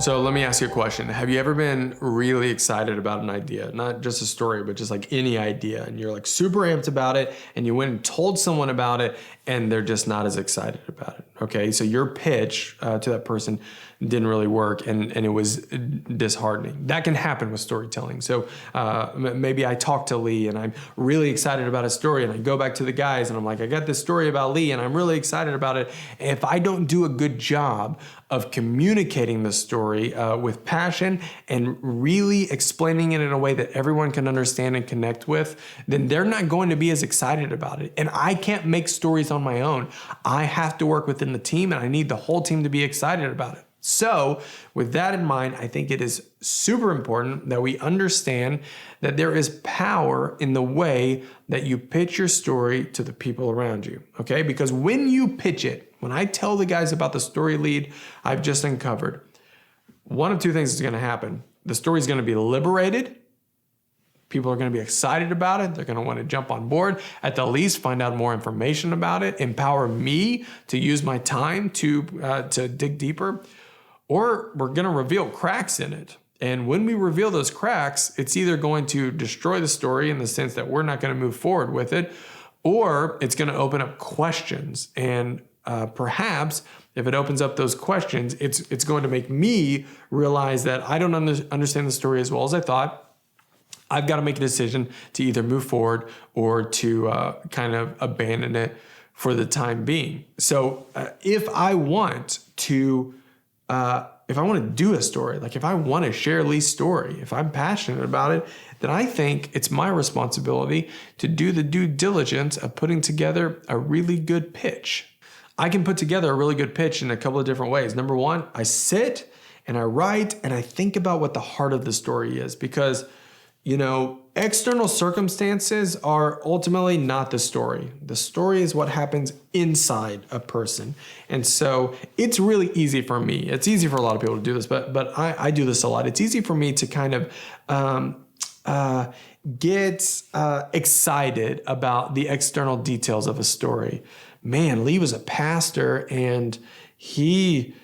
So let me ask you a question. Have you ever been really excited about an idea? Not just a story, but just like any idea. And you're like super amped about it and you went and told someone about it and they're just not as excited about it. Okay. So your pitch to that person didn't really work and it was disheartening. That can happen with storytelling. So maybe I talk to Lee and I'm really excited about a story and I go back to the guys and I'm like, I got this story about Lee and I'm really excited about it. And if I don't do a good job of communicating the story with passion and really explaining it in a way that everyone can understand and connect with, then they're not going to be as excited about it. And I can't make stories on my own. I have to work within the team and I need the whole team to be excited about it. So with that in mind, I think it is super important that we understand that there is power in the way that you pitch your story to the people around you, okay? Because when you pitch it, when I tell the guys about the story lead I've just uncovered, one of two things is gonna happen. The story is gonna be liberated. People are gonna be excited about it. They're gonna wanna jump on board, at the least find out more information about it, empower me to use my time to dig deeper. Or we're gonna reveal cracks in it. And when we reveal those cracks, it's either going to destroy the story in the sense that we're not gonna move forward with it, or it's gonna open up questions. And perhaps if it opens up those questions, it's going to make me realize that I don't understand the story as well as I thought. I've got to make a decision to either move forward or to kind of abandon it for the time being. So if I want to do a story, like if I want to share Lee's story, if I'm passionate about it, then I think it's my responsibility to do the due diligence of putting together a really good pitch. I can put together a really good pitch in a couple of different ways. Number one, I sit and I write and I think about what the heart of the story is, because external circumstances are ultimately not the story. The story is what happens inside a person. And so it's really easy for me. It's easy for a lot of people to do this, but I do this a lot. It's easy for me to kind of get excited about the external details of a story. Man, Lee was a pastor and he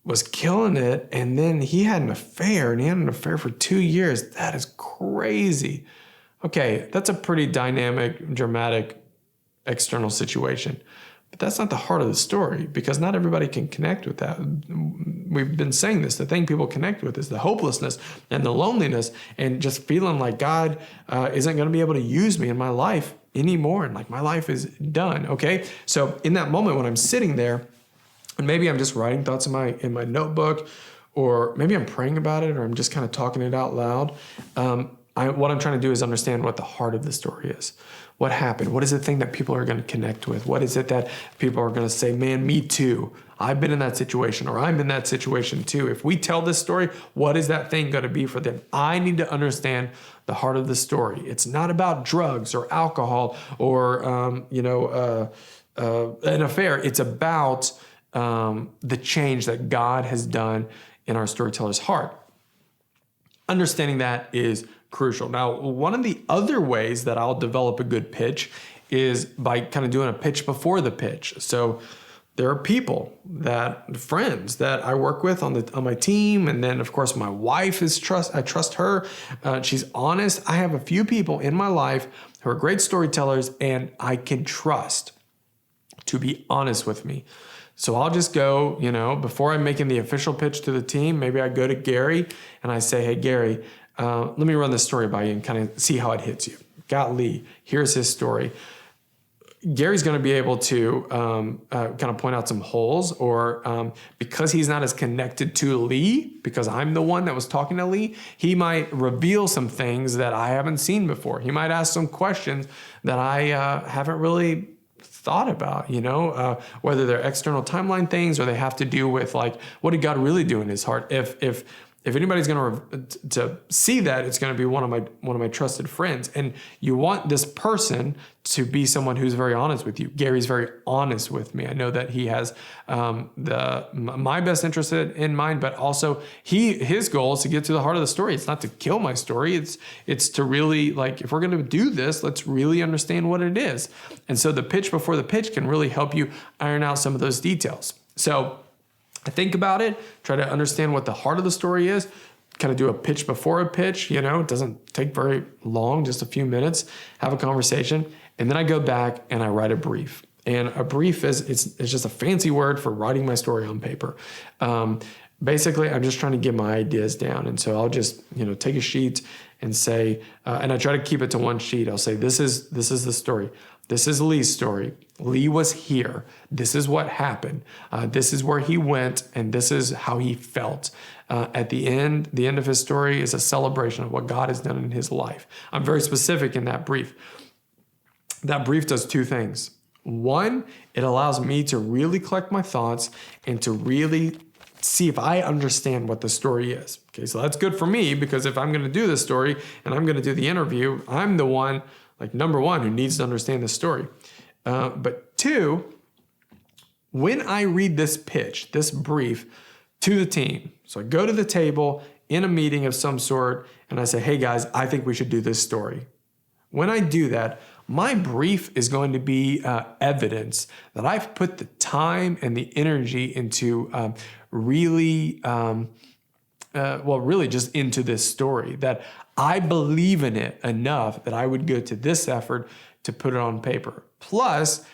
was killing it, and then he had an affair, and he had an affair for 2 years. That is crazy. Okay, that's a pretty dynamic, dramatic external situation. But that's not the heart of the story, because not everybody can connect with that. We've been saying this. The thing people connect with is the hopelessness and the loneliness and just feeling like God isn't going to be able to use me in my life anymore, and like my life is done, okay? So in that moment when I'm sitting there, and maybe I'm just writing thoughts in my notebook, or maybe I'm praying about it, or I'm just kind of talking it out loud. What I'm trying to do is understand what the heart of the story is. What happened? What is the thing that people are going to connect with? What is it that people are going to say, man, me too. I've been in that situation, or I'm in that situation too. If we tell this story, what is that thing going to be for them? I need to understand the heart of the story. It's not about drugs or alcohol or, an affair. It's about the change that God has done in our storyteller's heart. Understanding that is crucial. Now, one of the other ways that I'll develop a good pitch is by kind of doing a pitch before the pitch. So there are friends that I work with on my team, and then of course my wife I trust her. She's honest. I have a few people in my life who are great storytellers, and I can trust to be honest with me. So I'll just go, before I'm making the official pitch to the team, maybe I go to Gary and I say, hey, Gary, let me run this story by you and kind of see how it hits you. Got Lee. Here's his story. Gary's going to be able to kind of point out some holes, or because he's not as connected to Lee, because I'm the one that was talking to Lee, he might reveal some things that I haven't seen before. He might ask some questions that I haven't really thought about, whether they're external timeline things or they have to do with like, what did God really do in his heart? If anybody's going to see that, it's going to be one of my trusted friends. And you want this person to be someone who's very honest with you. Gary's very honest with me. I know that he has my best interest in mind, but also his goal is to get to the heart of the story. It's not to kill my story. It's to really, like, if we're going to do this, let's really understand what it is. And so the pitch before the pitch can really help you iron out some of those details. So I think about it, try to understand what the heart of the story is, kind of do a pitch before a pitch, it doesn't take very long, just a few minutes, have a conversation. And then I go back and I write a brief. And a brief it's just a fancy word for writing my story on paper. Basically, I'm just trying to get my ideas down. And so I'll just, take a sheet and say, and I try to keep it to one sheet. I'll say, this is the story. This is Lee's story. Lee was here. This is what happened. This is where he went, and this is how he felt. At the end of his story is a celebration of what God has done in his life. I'm very specific in that brief. That brief does two things. One, it allows me to really collect my thoughts and to really see if I understand what the story is. Okay, so that's good for me, because if I'm going to do this story and I'm going to do the interview, I'm the one, number one, who needs to understand the story. But two, when I read this pitch, this brief to the team, so I go to the table in a meeting of some sort and I say, hey guys, I think we should do this story. When I do that, my brief is going to be evidence that I've put the time and the energy into really just into this story, that I believe in it enough that I would go to this effort to put it on paper. Plus,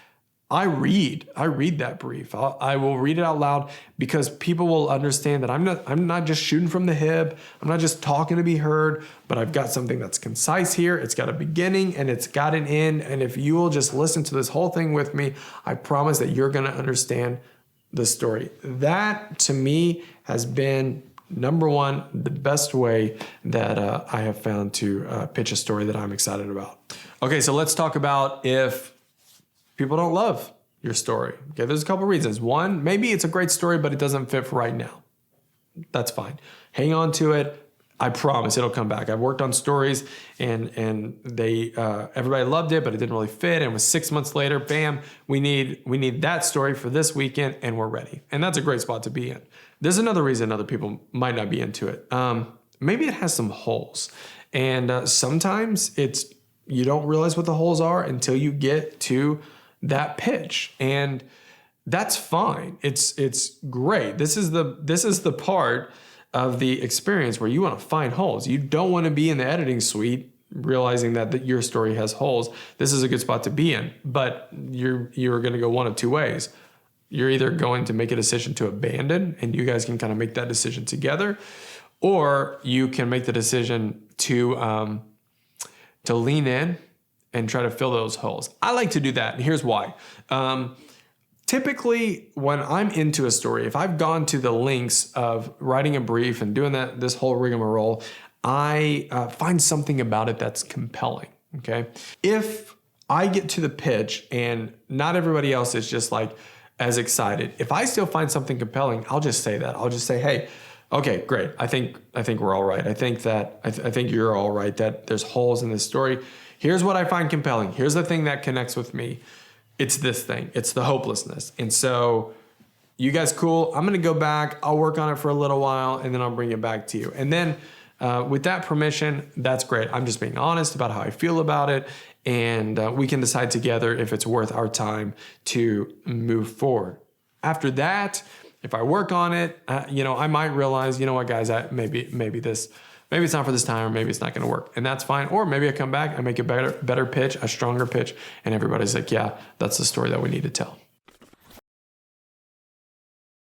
I read that brief. I will read it out loud, because people will understand that I'm not just shooting from the hip. I'm not just talking to be heard, but I've got something that's concise here. It's got a beginning and it's got an end. And if you will just listen to this whole thing with me, I promise that you're going to understand the story. That to me has been, number one, the best way that I have found to pitch a story that I'm excited about. Okay, so let's talk about if people don't love your story. Okay, there's a couple reasons. One, maybe it's a great story, but it doesn't fit for right now. That's fine. Hang on to it. I promise it'll come back. I've worked on stories and they everybody loved it, but it didn't really fit. And it was 6 months later, bam, we need that story for this weekend, and we're ready. And that's a great spot to be in. There's another reason other people might not be into it. Maybe it has some holes, and sometimes you don't realize what the holes are until you get to that pitch, and that's fine. It's great. This is the part of the experience where you want to find holes. You don't want to be in the editing suite realizing that your story has holes. This is a good spot to be in, but you're going to go one of two ways. You're either going to make a decision to abandon, and you guys can kind of make that decision together, or you can make the decision to lean in and try to fill those holes. I like to do that, and here's why. Typically, when I'm into a story, if I've gone to the lengths of writing a brief and doing this whole rigmarole, I find something about it that's compelling, okay? If I get to the pitch and not everybody else is just as excited, if I still find something compelling, I'll just say that. I'll just say, hey, okay, great. I think we're all right. I think you're all right that there's holes in this story. Here's what I find compelling. Here's the thing that connects with me. It's this thing. It's the hopelessness. And so you guys cool? I'm going to go back. I'll work on it for a little while, and then I'll bring it back to you. And then with that permission, that's great. I'm just being honest about how I feel about it. And we can decide together if it's worth our time to move forward. After that, if I work on it, I might realize, you know what, guys, maybe it's not for this time, or maybe it's not going to work, and that's fine. Or maybe I come back, I make a better pitch, a stronger pitch, and everybody's like, yeah, that's the story that we need to tell.